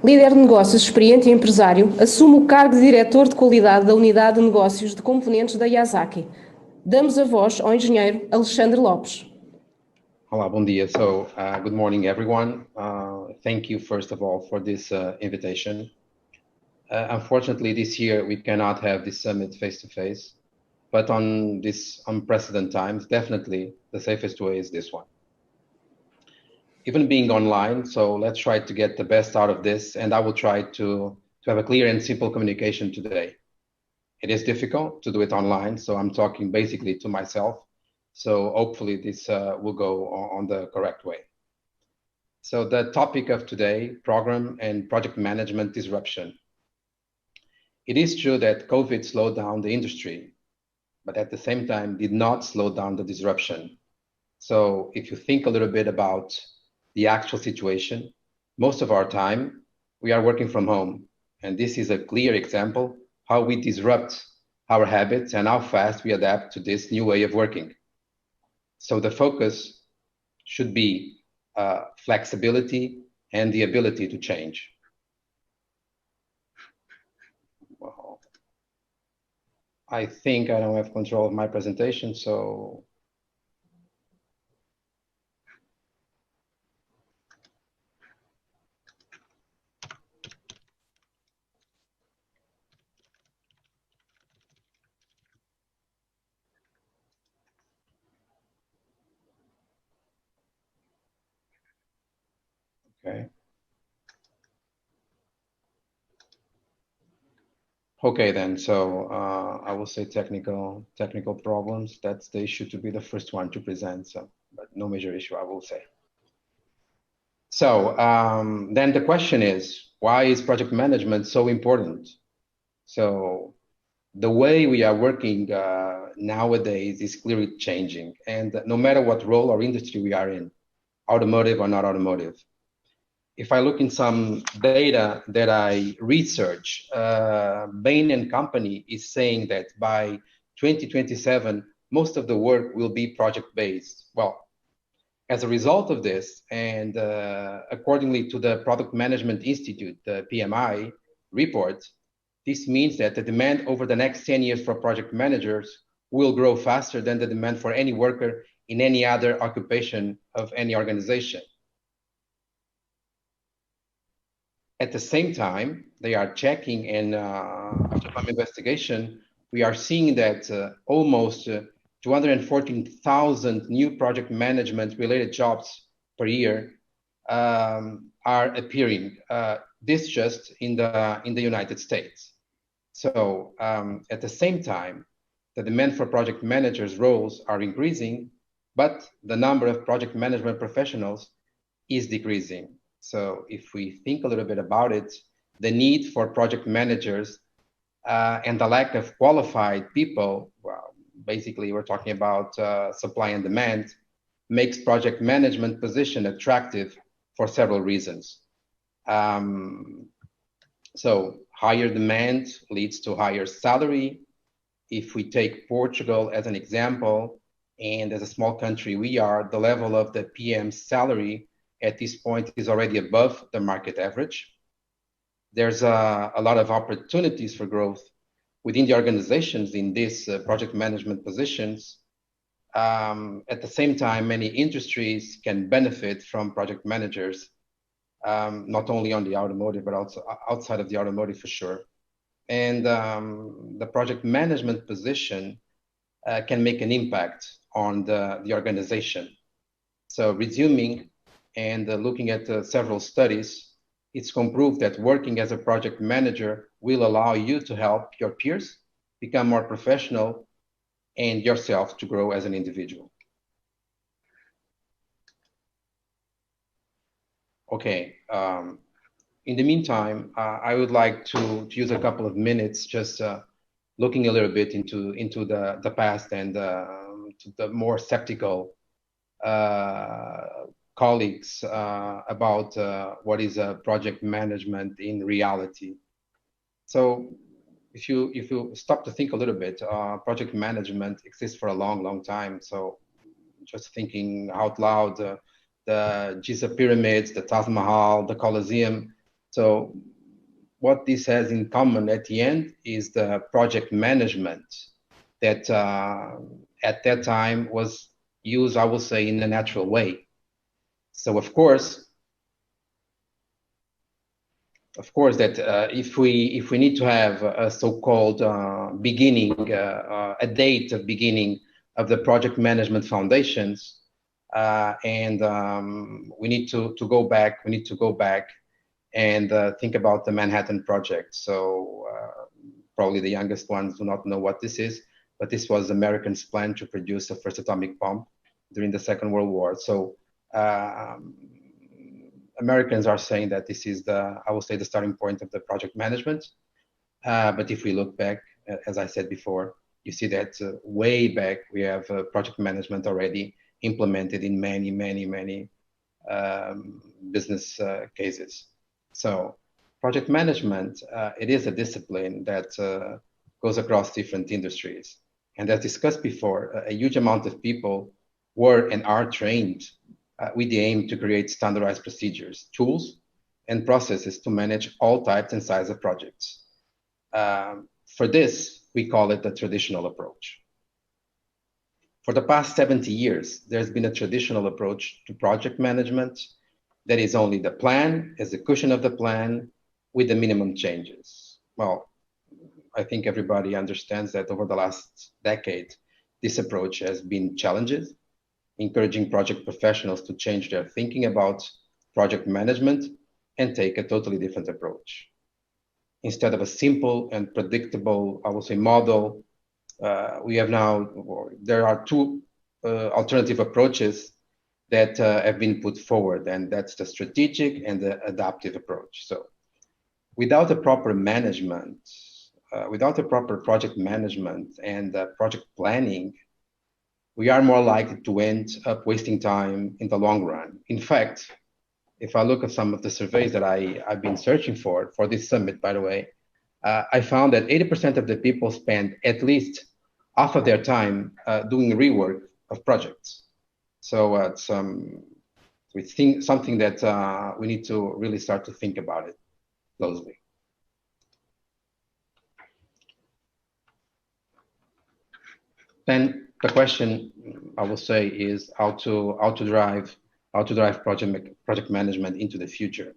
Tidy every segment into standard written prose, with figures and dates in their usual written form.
Líder de negócios experiente e empresário, assume o cargo de diretor de qualidade da unidade de negócios de componentes da Yazaki. Damos a voz ao engenheiro Alexandre Lopes. Olá, bom dia. So, good morning, everyone. Thank you, first of all, for this invitation. Unfortunately, this year we cannot have this summit face-to-face, but on this unprecedented times, definitely the safest way is this one. Even being online, so let's try to get the best out of this, and I will try to have a clear and simple communication today. It is difficult to do it online, so I'm talking basically to myself. So hopefully this will go on the correct way. So the topic of today, program and project management disruption. It is true that COVID slowed down the industry, but at the same time did not slow down the disruption. So if you think a little bit about the actual situation, most of our time we are working from home. And this is a clear example how we disrupt our habits and how fast we adapt to this new way of working. So the focus should be flexibility and the ability to change. Well, I think I don't have control of my presentation, so okay. Okay, then. So I will say technical problems. That's the issue to be the first one to present. So, but no major issue, I will say. So then the question is, why is project management so important? So the way we are working nowadays is clearly changing, and no matter what role or industry we are in, automotive or not automotive. If I look in some data that I research, Bain & Company is saying that by 2027, most of the work will be project-based. Well, as a result of this, and accordingly to the Product Management Institute, the PMI report, this means that the demand over the next 10 years for project managers will grow faster than the demand for any worker in any other occupation of any organization. At the same time, they are checking, and after some investigation, we are seeing that almost 214,000 new project management related jobs per year are appearing. This just in the United States. So at the same time, the demand for project managers' roles are increasing, but the number of project management professionals is decreasing. So if we think a little bit about it, the need for project managers and the lack of qualified people, well, basically we're talking about supply and demand, makes project management position attractive for several reasons. So higher demand leads to higher salary. If we take Portugal as an example, and as a small country we are, the level of the PM's salary at this point is already above the market average. There's a lot of opportunities for growth within the organizations in these project management positions. At the same time, many industries can benefit from project managers, not only on the automotive, but also outside of the automotive for sure. And the project management position can make an impact on the organization. So resuming and looking at several studies, it's proved that working as a project manager will allow you to help your peers become more professional and yourself to grow as an individual. Okay, in the meantime, I would like to use a couple of minutes just looking a little bit into the past and to the more skeptical colleagues about what is project management in reality. So if you stop to think a little bit, project management exists for a long time. So just thinking out loud, the Giza pyramids, the Taj Mahal, the Colosseum. So what this has in common at the end is the project management that at that time was used, I will say, in a natural way. So of course that if we need to have a so-called beginning, a date of beginning of the project management foundations, and we need to go back. We need to go back and think about the Manhattan Project. So probably the youngest ones do not know what this is, but this was Americans' plan to produce the first atomic bomb during the Second World War. So Americans are saying that this is I will say, the starting point of the project management. But if we look back, as I said before, you see that way back we have project management already implemented in many business cases. So project management, it is a discipline that goes across different industries. And as discussed before, a huge amount of people were and are trained with the aim to create standardized procedures, tools, and processes to manage all types and sizes of projects. For this, we call it the traditional approach. For the past 70 years, there's been a traditional approach to project management that is only the plan, execution of the plan, with the minimum changes. Well, I think everybody understands that over the last decade, this approach has been challenged, encouraging project professionals to change their thinking about project management and take a totally different approach. Instead of a simple and predictable, I will say, model, we have now, there are two alternative approaches that have been put forward, and that's the strategic and the adaptive approach. So without a proper management, without a proper project management and project planning, we are more likely to end up wasting time in the long run. In fact, if I look at some of the surveys that I've been searching for this summit, by the way, I found that 80% of the people spend at least half of their time doing rework of projects. So it's something that we need to really start to think about it closely. Then the question, I will say, is how to drive project management into the future.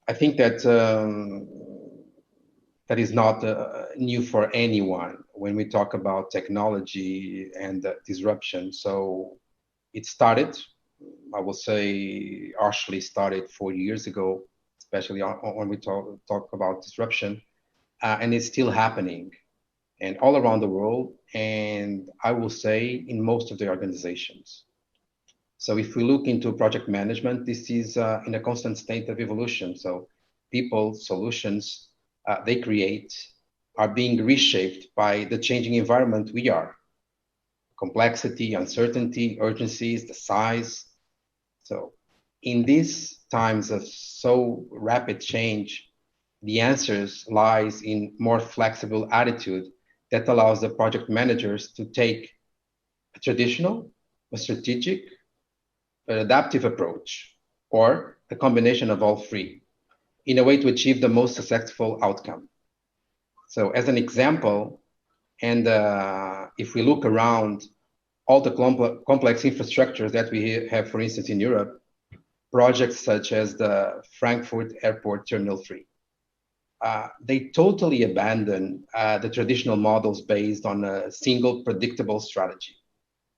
I think that that is not new for anyone when we talk about technology and disruption. So it started, I will say, actually started 4 years ago, especially when we talk about disruption, and it's still happening, and all around the world, and I will say in most of the organizations. So if we look into project management, this is in a constant state of evolution. So people, solutions they create are being reshaped by the changing environment we are. Complexity, uncertainty, urgencies, the size. So in these times of so rapid change, the answers lies in more flexible attitude that allows the project managers to take a traditional, a strategic, an adaptive approach, or a combination of all three, in a way to achieve the most successful outcome. So as an example, and if we look around all the complex infrastructures that we have, for instance, in Europe, projects such as the Frankfurt Airport Terminal 3, they totally abandon the traditional models based on a single predictable strategy.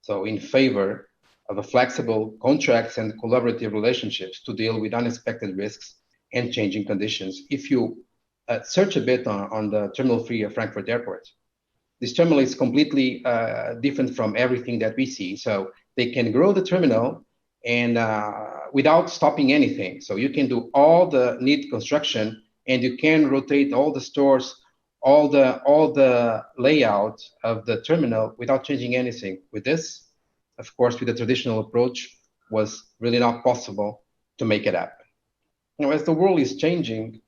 So in favor of a flexible contracts and collaborative relationships to deal with unexpected risks and changing conditions. If you search a bit on the Terminal 3 of Frankfurt Airport, this terminal is completely different from everything that we see. So they can grow the terminal and without stopping anything. So you can do all the neat construction, and you can rotate all the stores, all the layout of the terminal without changing anything. With this, of course, with the traditional approach, was really not possible to make it happen. Now, as the world is changing,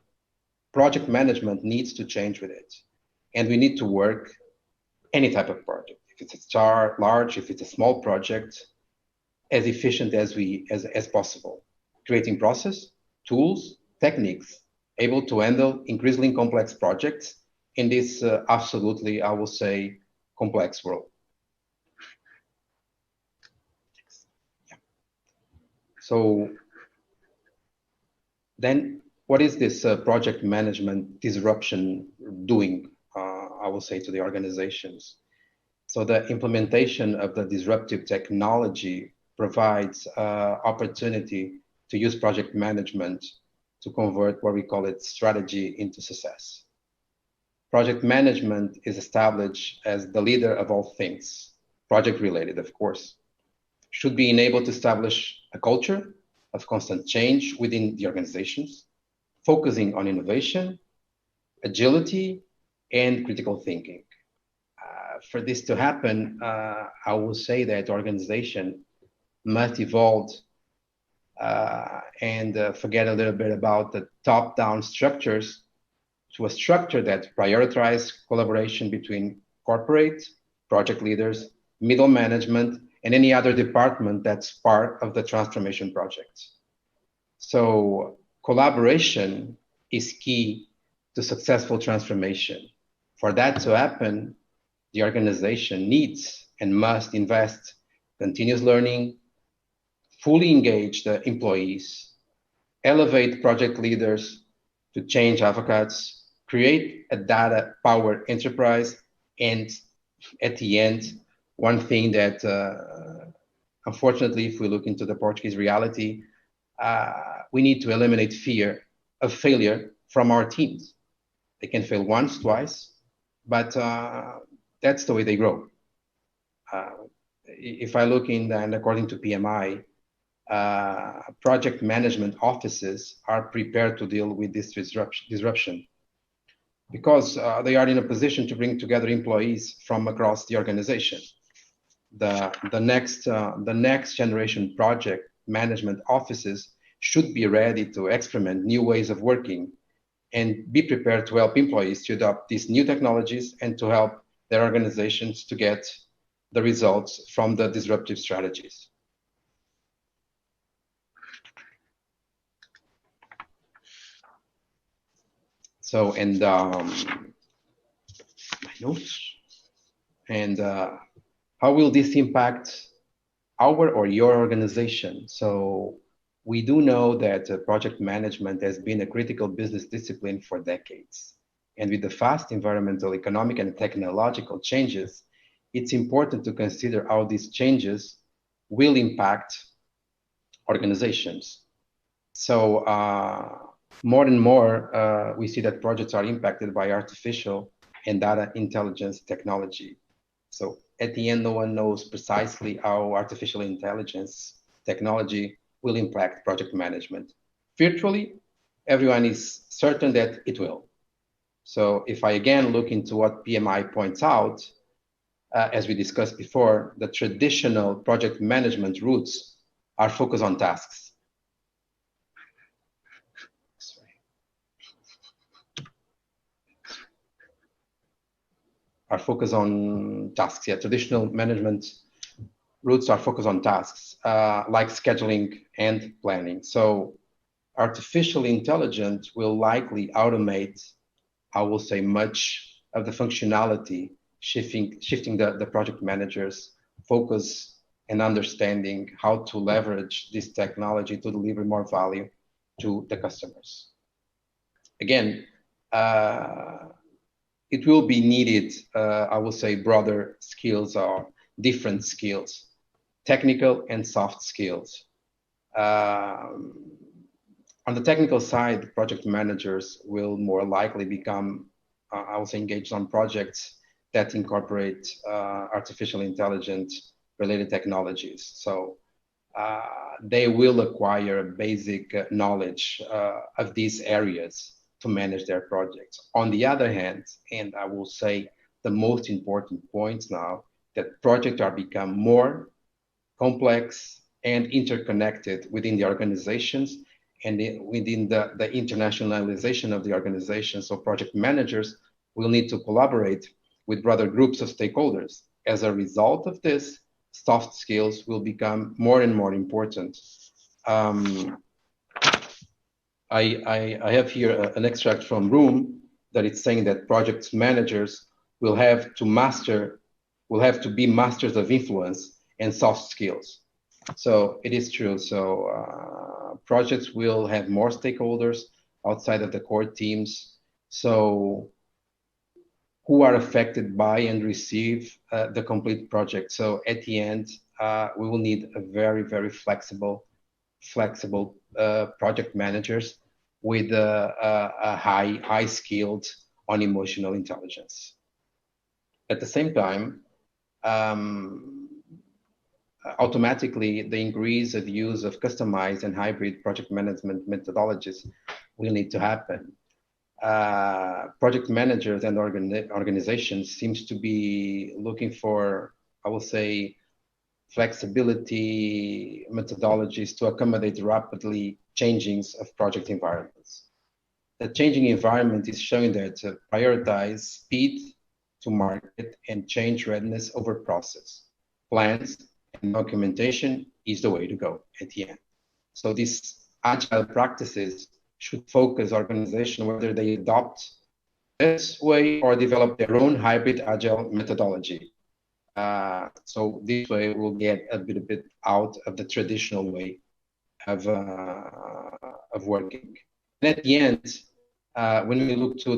project management needs to change with it. And we need to work any type of project. If it's a large, if it's a small project, as efficient as possible, creating process, tools, techniques, able to handle increasingly complex projects in this absolutely, I will say, complex world. Yeah. So then what is this project management disruption doing, I will say, to the organizations? So the implementation of the disruptive technology provides opportunity to use project management to convert what we call it strategy into success. Project management is established as the leader of all things, project related, of course, should be enabled to establish a culture of constant change within the organizations, focusing on innovation, agility, and critical thinking. For this to happen, I will say that organization must evolve and forget a little bit about the top-down structures to a structure that prioritizes collaboration between corporate, project leaders, middle management, and any other department that's part of the transformation project. So collaboration is key to successful transformation. For that to happen, the organization needs and must invest continuous learning, fully engage the employees, elevate project leaders to change advocates, create a data-powered enterprise, and at the end, one thing that, unfortunately, if we look into the Portuguese reality, we need to eliminate fear of failure from our teams. They can fail once, twice, but that's the way they grow. If I look in, and according to PMI, project management offices are prepared to deal with this disruption because they are in a position to bring together employees from across the organization. The next generation project management offices should be ready to experiment new ways of working and be prepared to help employees to adopt these new technologies and to help their organizations to get the results from the disruptive strategies. So, and my notes, and how will this impact our or your organization? So we do know that project management has been a critical business discipline for decades. And with the fast environmental, economic, and technological changes, it's important to consider how these changes will impact organizations. So more and more, we see that projects are impacted by artificial and data intelligence technology. So at the end, no one knows precisely how artificial intelligence technology will impact project management. Virtually, everyone is certain that it will. So if I again look into what PMI points out, as we discussed before, the traditional project management routes are focused on tasks. Yeah, traditional management routes are focused on tasks like scheduling and planning. So artificial intelligence will likely automate, I will say, much of the functionality, shifting the project managers' focus and understanding how to leverage this technology to deliver more value to the customers. Again, it will be needed, I will say, broader skills or different skills, technical and soft skills. On the technical side, project managers will more likely become, I will say, engaged on projects that incorporate artificial intelligence related technologies. So they will acquire basic knowledge of these areas to manage their projects. On the other hand, and I will say the most important point now, that projects are become more complex and interconnected within the organizations and within the internationalization of the organization. So project managers will need to collaborate with broader groups of stakeholders. As a result of this, soft skills will become more and more important. I have here an extract from Room that it's saying that project managers will have to be masters of influence and soft skills. So it is true. So projects will have more stakeholders outside of the core teams. So who are affected by and receive the complete project. So at the end, we will need a very, very flexible project managers with a high skilled on emotional intelligence. At the same time, automatically the increase of use of customized and hybrid project management methodologies will need to happen. Project managers and organizations seems to be looking for, I will say, flexibility methodologies to accommodate rapidly changings of project environments. The changing environment is showing that prioritize speed to market and change readiness over process. Plans and documentation is the way to go at the end. So these agile practices should focus organization whether they adopt this way or develop their own hybrid agile methodology. So this way we'll get a bit out of the traditional way of working. And at the end, when we look to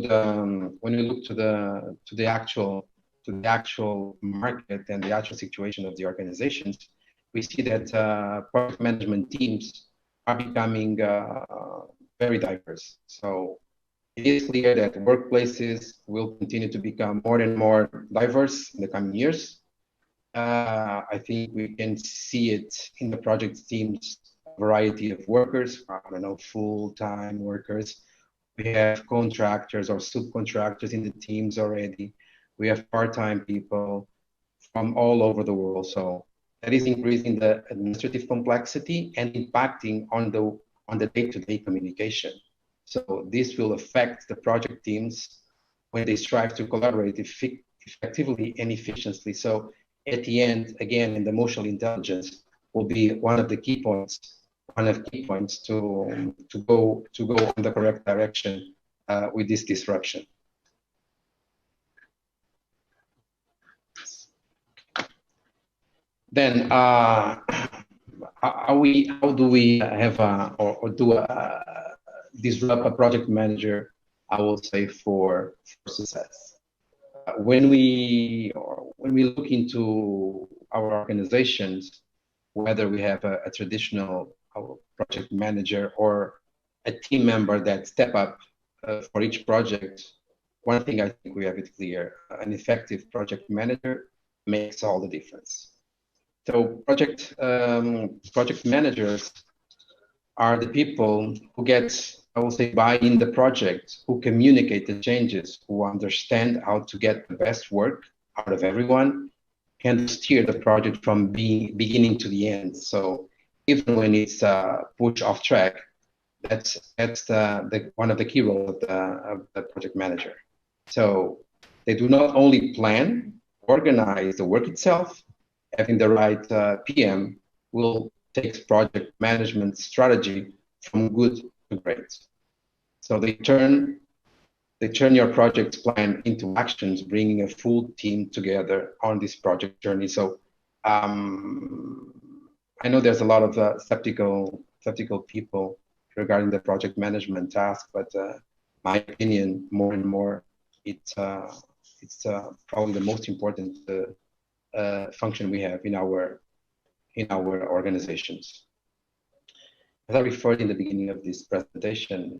the actual market and the actual situation of the organizations, we see that project management teams are becoming very diverse. So it is clear that workplaces will continue to become more and more diverse in the coming years. I think we can see it in the project teams, variety of workers, I don't know, full-time workers. We have contractors or subcontractors in the teams already. We have part-time people from all over the world. So that is increasing the administrative complexity and impacting on the day-to-day communication. So this will affect the project teams when they strive to collaborate effectively and efficiently. So at the end, again, in the emotional intelligence will be one of the key points to go in the correct direction with this disruption. Then, how do we have disrupt a project manager? I will say for success. When we look into our organizations, whether we have a traditional project manager or a team member that step up for each project, one thing I think we have it clear: an effective project manager makes all the difference. So project managers are the people who get, I will say, buy in the project, who communicate the changes, who understand how to get the best work out of everyone, and steer the project from beginning to the end. So even when it's pushed off track, that's one of the key roles of the project manager. So they do not only plan, organize the work itself. Having the right PM will take project management strategy from good to great. So they turn your project plan into actions, bringing a full team together on this project journey. So I know there's a lot of skeptical people regarding the project management task, but my opinion, more and more, it's probably the most important function we have in our organizations. As I referred in the beginning of this presentation,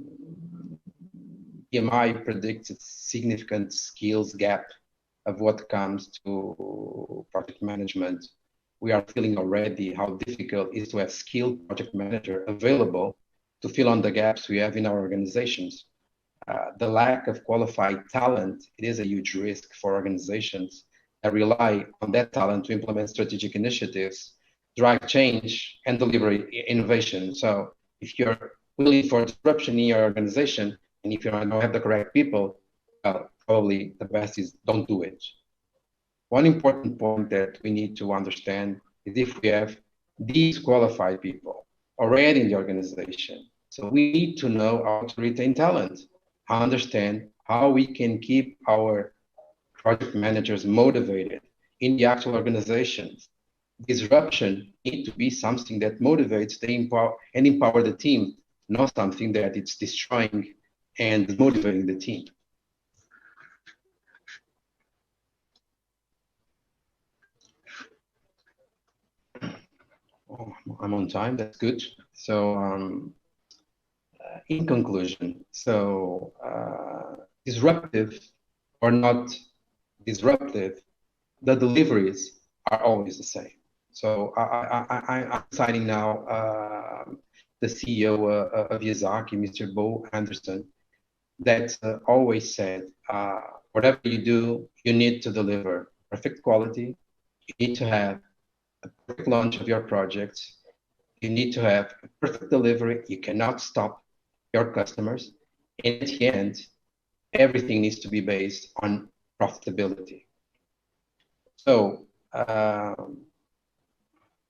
PMI predicts a significant skills gap of what comes to project management. We are feeling already how difficult it is to have skilled project manager available to fill on the gaps we have in our organizations. The lack of qualified talent, it is a huge risk for organizations that rely on that talent to implement strategic initiatives drive change and deliver innovation. So if you're willing for disruption in your organization, and if you don't have the correct people, well, probably the best is don't do it. One important point that we need to understand is if we have these qualified people already in the organization, so we need to know how to retain talent, understand how we can keep our project managers motivated in the actual organizations. Disruption needs to be something that motivates and empower the team, not something that it's destroying and motivating the team. Oh, I'm on time, that's good. So in conclusion, so disruptive or not disruptive, the deliveries are always the same. So I'm citing now the CEO of Yazaki, Mr. Bo Anderson, that always said, whatever you do, you need to deliver perfect quality. You need to have a perfect launch of your projects. You need to have a perfect delivery. You cannot stop your customers. And at the end, everything needs to be based on profitability. So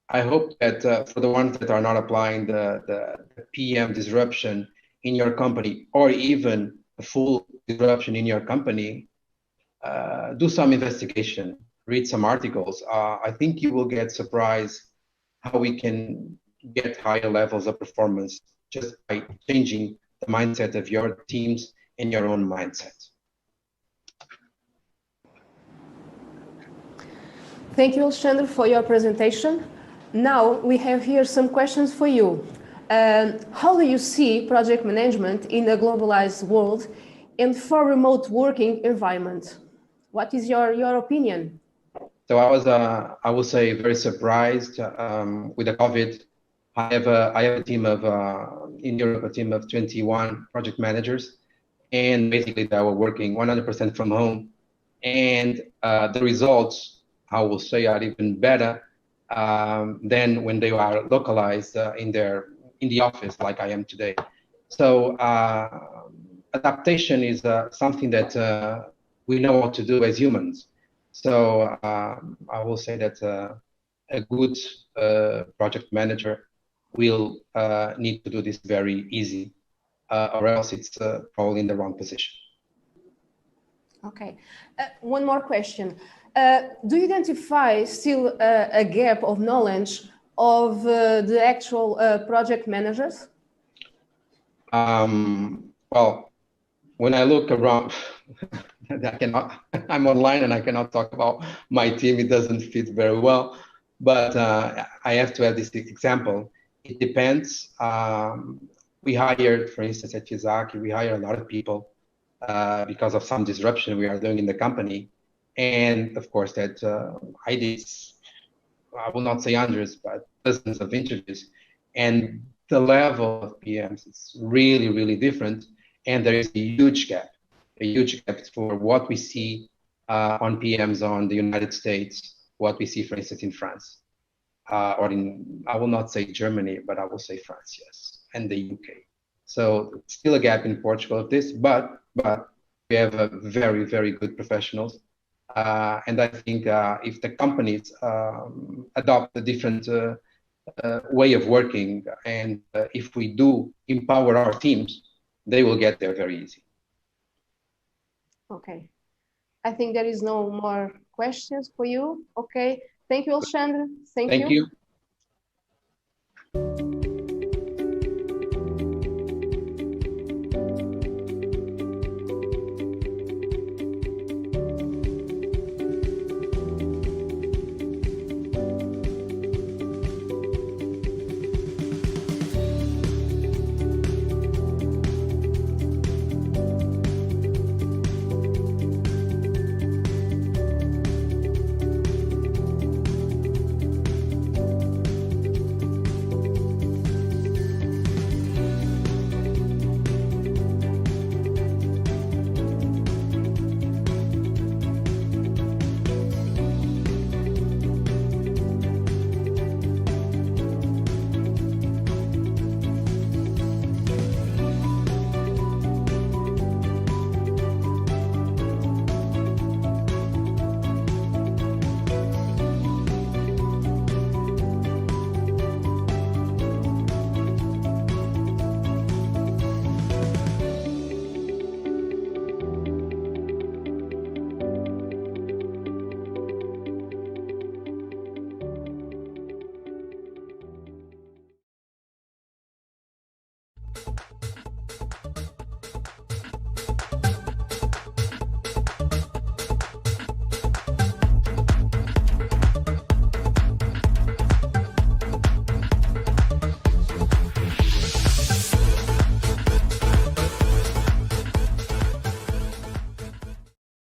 I hope that for the ones that are not applying the PM disruption in your company, or even a full disruption in your company, do some investigation, read some articles. I think you will get surprised how we can get higher levels of performance just by changing the mindset of your teams and your own mindset. Thank you, Alexandre, for your presentation. Now we have here some questions for you. How do you see project management in a globalized world and for remote working environment? What is your opinion? So I would say, very surprised with the COVID. I have a team of in Europe, a team of 21 project managers, and basically they were working 100% from home, and the results, I will say, are even better than when they are localized in the office like I am today. So adaptation is something that we know what to do as humans. So I will say that a good project manager will need to do this very easy, or else it's probably in the wrong position. Okay. One more question. Do you identify still a gap of knowledge of the actual project managers? Well, when I look around, I'm online and I cannot talk about my team. It doesn't fit very well, but I have to have this example. It depends. We hired, for instance, at Yazaki, we hire a lot of people because of some disruption we are doing in the company. And of course that I did, I will not say hundreds, but dozens of interviews. And the level of PMs is really, really different. And there is a huge gap for what we see on PMs on the United States, what we see, for instance, in France, or in, I will not say Germany, but I will say France, yes, and the UK. So still a gap in Portugal of this, but we have a very, very good professionals. And I think if the companies adopt a different way of working, and if we do empower our teams, they will get there very easy. Okay. I think there is no more questions for you. Okay. Thank you, Alexandre. Thank you. You.